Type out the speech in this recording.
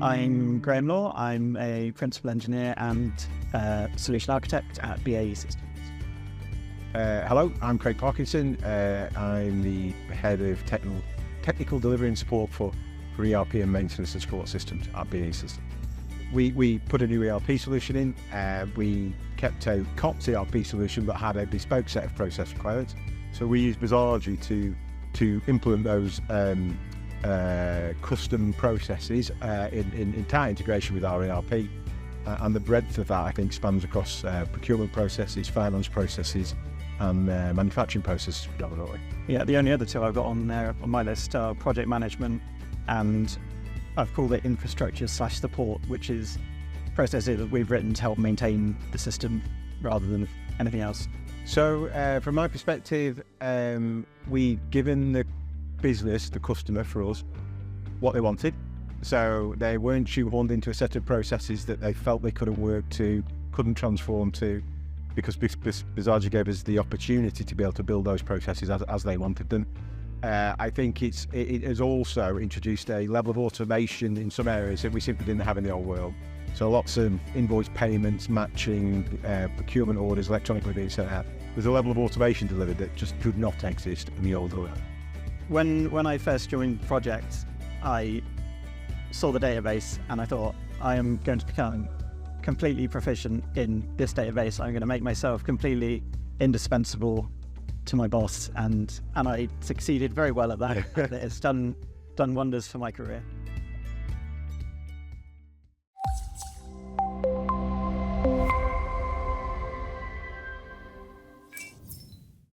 I'm Graham Law. I'm a principal engineer and solution architect at BAE Systems. Hello, I'm Craig Parkinson. I'm the head of technical delivery and support for ERP and maintenance and support systems at BAE Systems. We put a new ERP solution in. We kept a COPS ERP solution that had a bespoke set of process requirements. So we used Bizagi to implement those custom processes in tight integration with our ERP. And the breadth of that, I think, spans across procurement processes, finance processes, and manufacturing processes predominantly. Yeah, the only other two I've got on there on my list are project management, and I've called it infrastructure/support, which is processes that we've written to help maintain the system rather than anything else. So from my perspective, we've given the business, the customer for us, what they wanted. So they weren't shoehorned into a set of processes that they felt they couldn't work to, couldn't transform to, because Bizagi gave us the opportunity to be able to build those processes as they wanted them. I think it has also introduced a level of automation in some areas that we simply didn't have in the old world. So lots of invoice payments, matching, procurement orders electronically being sent out. There's a level of automation delivered that just could not exist in the old world. When I first joined the project, I saw the database and I thought, I am going to become completely proficient in this database. I'm going to make myself completely indispensable to my boss, and I succeeded very well at that. It's done wonders for my career.